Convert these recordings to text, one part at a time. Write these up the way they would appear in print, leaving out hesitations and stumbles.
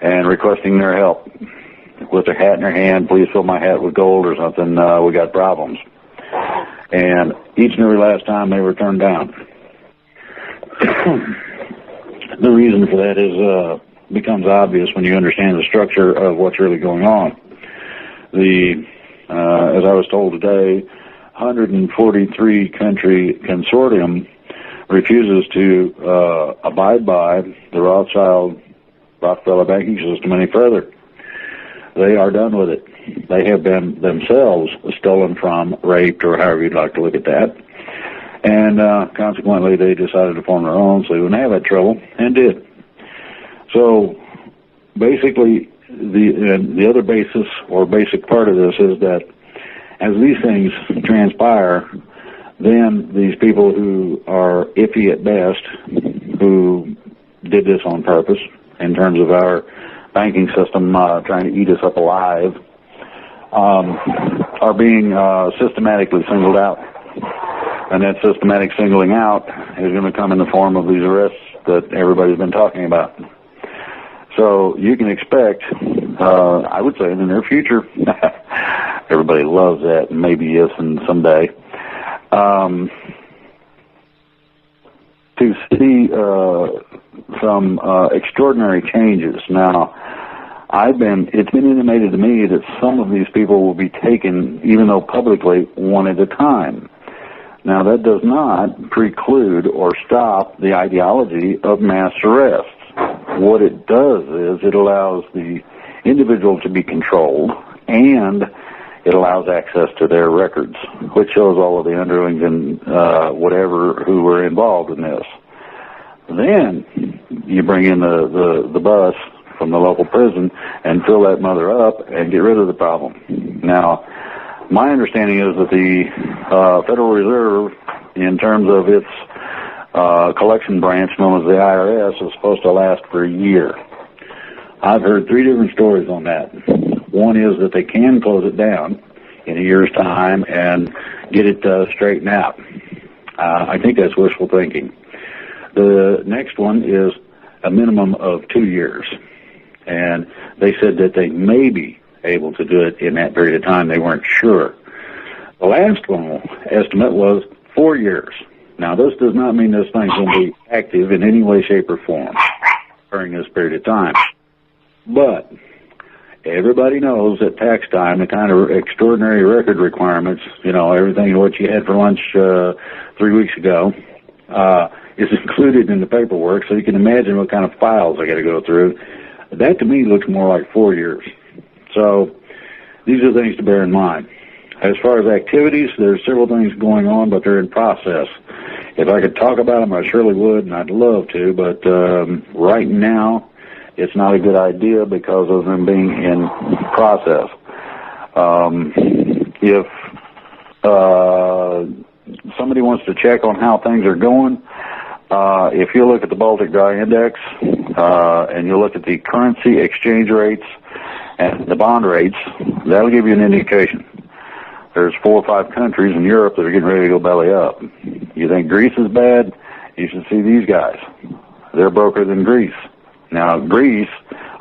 and requesting their help with their hat in their hand. Please fill my hat with gold or something. We got problems. And each and every last time they were turned down. The reason for that is becomes obvious when you understand the structure of what's really going on. As I was told today, 143 country consortium refuses to abide by the Rothschild-Rockefeller banking system any further. They are done with it. They have been themselves stolen from, raped, or however you'd like to look at that. And consequently, they decided to form their own so they wouldn't have that trouble, and did. So basically, the other basis or basic part of this is that as these things transpire, then these people who are iffy at best, who did this on purpose in terms of our banking system trying to eat us up alive, are being systematically singled out. And that systematic singling out is going to come in the form of these arrests that everybody's been talking about. So you can expect, I would say in the near future, everybody loves that, and maybe yes, and someday, to see some extraordinary changes. Now, it's been intimated to me that some of these people will be taken, even though publicly, one at a time. Now, that does not preclude or stop the ideology of mass arrests. What it does is it allows the individual to be controlled, and it allows access to their records, which shows all of the underlings and whatever who were involved in this. Then you bring in the bus from the local prison and fill that mother up and get rid of the problem. Now, my understanding is that the Federal Reserve, in terms of its collection branch known as the IRS, is supposed to last for a year. I've heard 3 different stories on that. One is that they can close it down in a year's time and get it straightened out. I think that's wishful thinking. The next one is a minimum of 2 years. And they said that they may be able to do it in that period of time. They weren't sure. The last one estimate was 4 years. Now, this does not mean this thing's going to be active in any way, shape, or form during this period of time. But everybody knows at tax time, the kind of extraordinary record requirements, everything what you had for lunch 3 weeks ago, is included in the paperwork, so you can imagine what kind of files I got to go through. That, to me, looks more like 4 years. So these are things to bear in mind. As far as activities, there's several things going on, but they're in process. If I could talk about them, I surely would, and I'd love to, but right now, it's not a good idea because of them being in process. If somebody wants to check on how things are going, if you look at the Baltic Dry Index and you look at the currency exchange rates and the bond rates, that'll give you an indication. There's 4 or 5 countries in Europe that are getting ready to go belly up. You think Greece is bad? You should see these guys. They're broker than Greece. Now, Greece,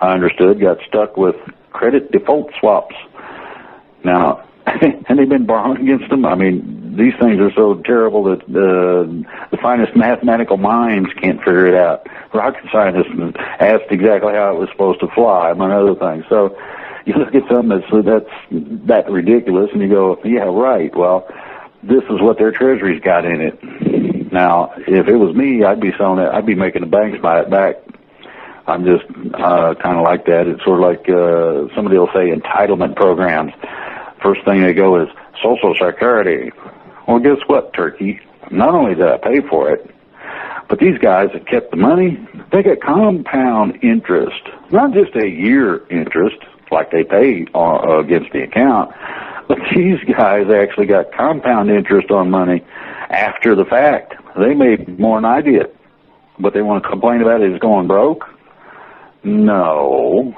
I understood, got stuck with credit default swaps. Now, and they've been borrowing against them. I mean, these things are so terrible that the finest mathematical minds can't figure it out. Rocket scientists asked exactly how it was supposed to fly, among other things. So you look at something that's that ridiculous, and you go, yeah, right. Well, this is what their treasury's got in it. Now, if it was me, I'd be selling it. I'd be making the banks buy it back. I'm just kind of like that. It's sort of like somebody will say entitlement programs. First thing they go is Social Security. Well, guess what, Turkey? Not only did I pay for it, but these guys that kept the money, they get compound interest, not just a year interest like they pay against the account, but these guys actually got compound interest on money after the fact. They made more than I did, but they want to complain about it as going broke? No,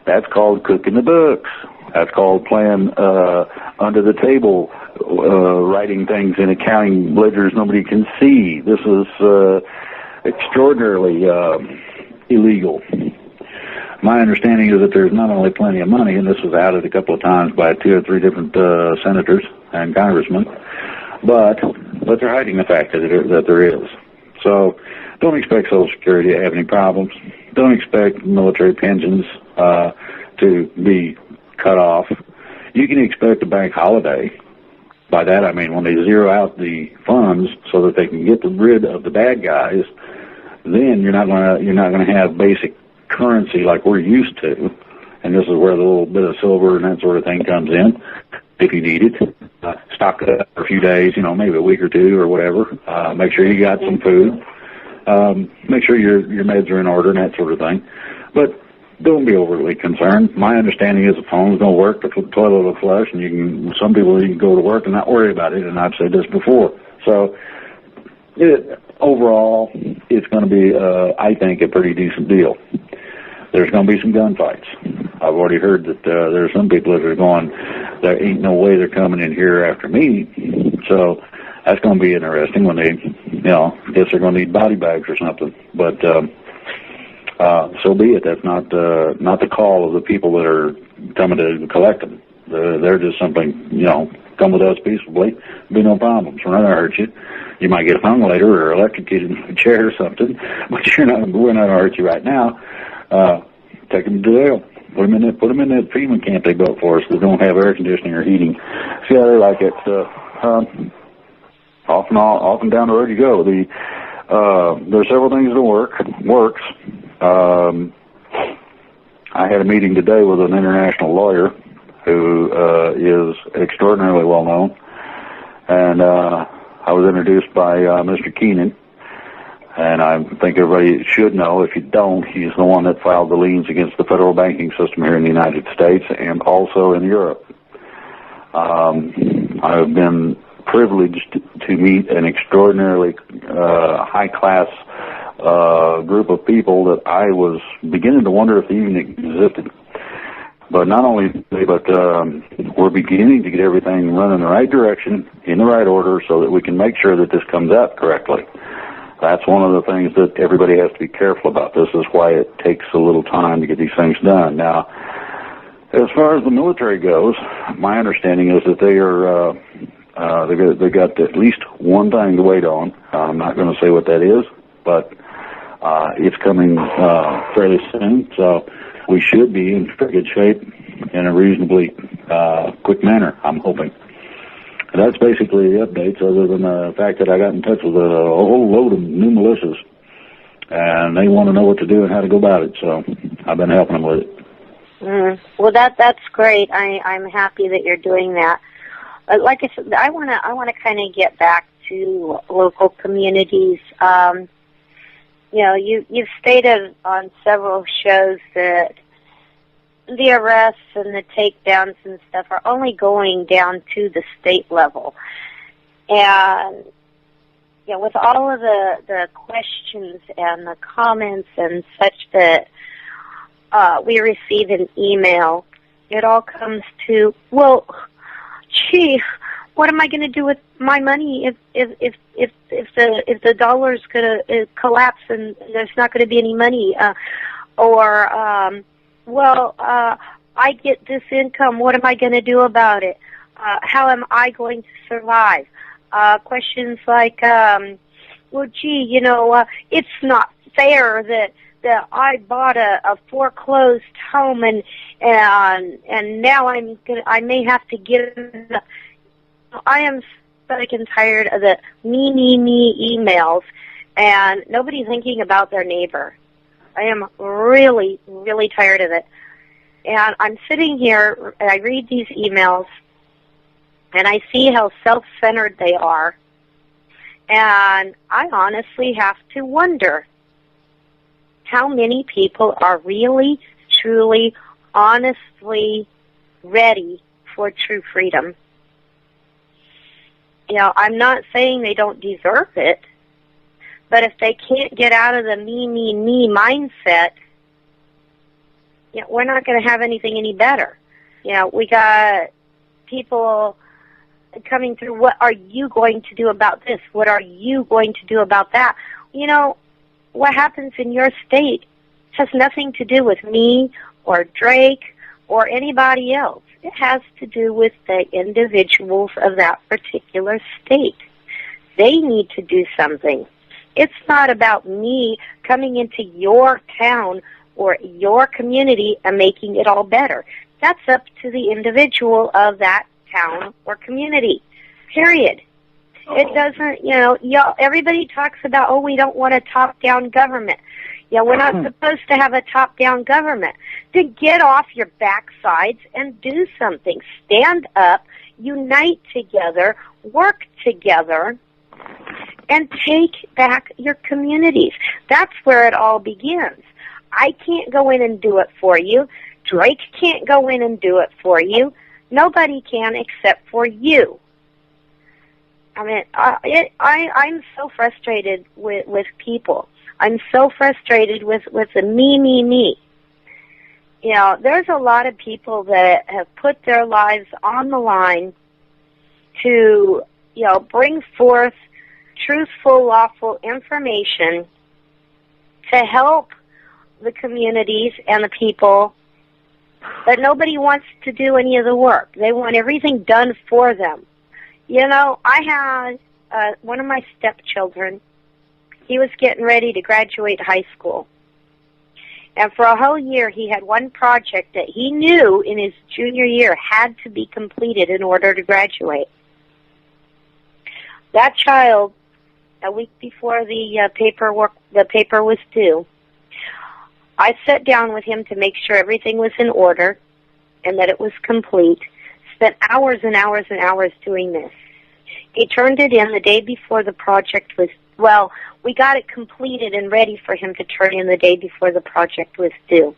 that's called cooking the books. That's called playing under the table, writing things in accounting ledgers nobody can see. This is extraordinarily illegal. my understanding is that there's not only plenty of money, and this was outed a couple of times by 2 or 3 different senators and congressmen, but they're hiding the fact that there is. So don't expect Social Security to have any problems. Don't expect military pensions to be cut off. You can expect a bank holiday. By that I mean when they zero out the funds so that they can get rid of the bad guys, then you're not gonna have basic currency like we're used to. And this is where the little bit of silver and that sort of thing comes in, if you need it. Stock it up for a few days, maybe a week or two or whatever. Make sure you got some food. Make sure your meds are in order and that sort of thing. But don't be overly concerned. My understanding is the phone's going to work, the toilet will flush, and some people you can go to work and not worry about it, and I've said this before. So overall, it's going to be, I think, a pretty decent deal. There's going to be some gunfights. I've already heard that there's some people that are going, there ain't no way they're coming in here after me. So that's going to be interesting when they, guess they're going to need body bags or something. But so be it. That's not the call of the people that are coming to collect them. They're just something, come with us peaceably. There'll be no problems. We're not going to hurt you. You might get hung later or electrocuted in a chair or something, but we're not going to hurt you right now. Take them to jail. Put them in that FEMA camp they built for us that don't have air conditioning or heating. See how they like it. Off and down the road you go. There's several things that works. I had a meeting today with an international lawyer who is extraordinarily well known, and I was introduced by Mr. Keenan. And I think everybody should know. If you don't, he's the one that filed the liens against the federal banking system here in the United States and also in Europe. I've been privileged to meet an extraordinarily high-class group of people that I was beginning to wonder if they even existed. But not only but we're beginning to get everything run in the right direction, in the right order, so that we can make sure that this comes out correctly. That's one of the things that everybody has to be careful about. This is why it takes a little time to get these things done. Now, as far as the military goes, my understanding is that they got at least one thing to wait on. I'm not going to say what that is, but it's coming fairly soon. So we should be in pretty good shape in a reasonably quick manner, I'm hoping. That's basically the updates, other than the fact that I got in touch with a whole load of new militias, and they want to know what to do and how to go about it, so I've been helping them with it. Well, that's great. I'm happy that you're doing that. Like I said, I want to kind of get back to local communities. You've stated on several shows that the arrests and the takedowns and stuff are only going down to the state level. And with all of the questions and the comments and such that we receive in email, it all comes to, well, gee, what am I going to do with my money if the dollar's going to collapse and there's not going to be any money? I get this income. What am I going to do about it? How am I going to survive? Questions like, it's not fair that I bought a foreclosed home and now I may have to give. I am sick and tired of the me emails and nobody thinking about their neighbor. I am really, really tired of it. And I'm sitting here, and I read these emails, and I see how self-centered they are. And I honestly have to wonder how many people are really, truly, honestly ready for true freedom. I'm not saying they don't deserve it, but if they can't get out of the me mindset, we're not going to have anything any better. We got people coming through, what are you going to do about this? What are you going to do about that? What happens in your state Has nothing to do with me or Drake or anybody else. It has to do with the individuals of that particular state. They need to do something. It's not about me coming into your town or your community and making it all better. That's up to the individual of that town or community. Period. It doesn't, everybody talks about, oh, we don't want a top-down government. Yeah, we're not supposed to have a top-down government. Then get off your backsides and do something. Stand up, unite together, work together, and take back your communities. That's where it all begins. I can't go in and do it for you. Drake can't go in and do it for you. Nobody can except for you. I mean, I'm so frustrated with people. I'm so frustrated with the me. There's a lot of people that have put their lives on the line to, bring forth truthful, lawful information to help the communities and the people, but nobody wants to do any of the work. They want everything done for them. I had one of my stepchildren. He was getting ready to graduate high school. And for a whole year, he had one project that he knew in his junior year had to be completed in order to graduate. That child, a week before the paper was due, I sat down with him to make sure everything was in order and that it was complete. Spent hours and hours and hours doing this. He turned it in the day before the project was, we got it completed and ready for him to turn in the day before the project was due.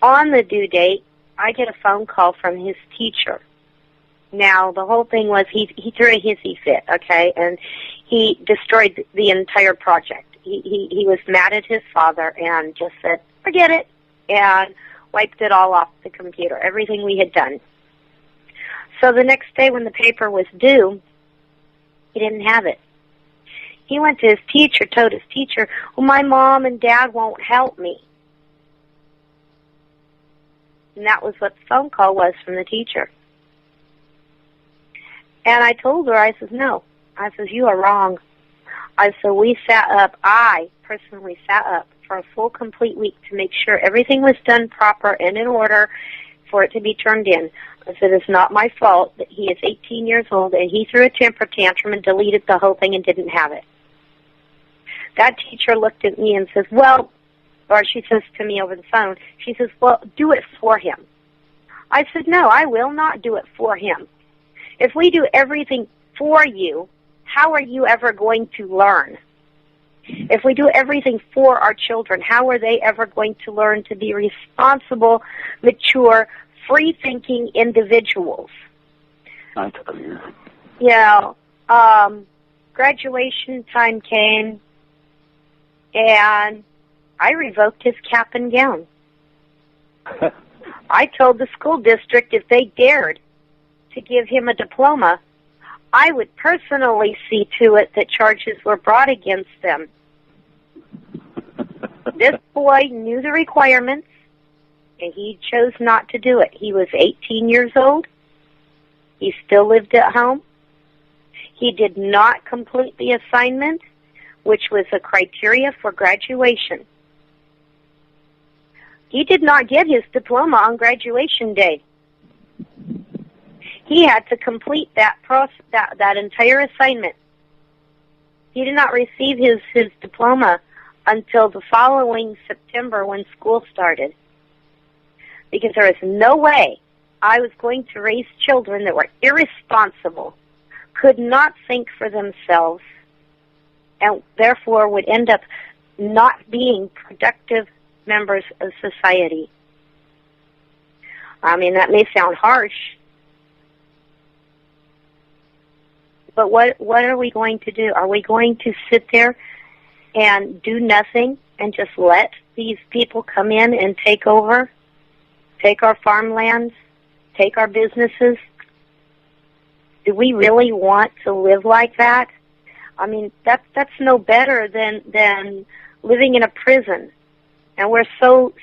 On the due date, I get a phone call from his teacher. Now, the whole thing was he threw a hissy fit, okay, and he destroyed the entire project. He was mad at his father and just said, forget it, and wiped it all off the computer, everything we had done. So the next day when the paper was due, he didn't have it. He went to his teacher, told his teacher, well, my mom and dad won't help me. And that was what the phone call was from the teacher. And I told her, I said, no. I said, you are wrong. I said, I personally sat up for a full, complete week to make sure everything was done proper and in order for it to be turned in. I said, it's not my fault that he is 18 years old and he threw a temper tantrum and deleted the whole thing and didn't have it. That teacher looked at me and says, or she says to me over the phone, she says, do it for him. I said, no, I will not do it for him. If we do everything for you, how are you ever going to learn? If we do everything for our children, how are they ever going to learn to be responsible, mature, free-thinking individuals? I tell you. Graduation time came, and I revoked his cap and gown. I told the school district if they dared to give him a diploma, I would personally see to it that charges were brought against them. This boy knew the requirements, and he chose not to do it. He was 18 years old. He still lived at home. He did not complete the assignment, which was a criteria for graduation. He did not get his diploma on graduation day. He had to complete that entire assignment. He did not receive his diploma until the following September when school started. Because there was no way I was going to raise children that were irresponsible, could not think for themselves, and therefore would end up not being productive members of society. I mean, that may sound harsh, but what are we going to do? Are we going to sit there and do nothing and just let these people come in and take over, take our farmlands, take our businesses? Do we really want to live like that? I mean, that's no better than living in a prison and we're so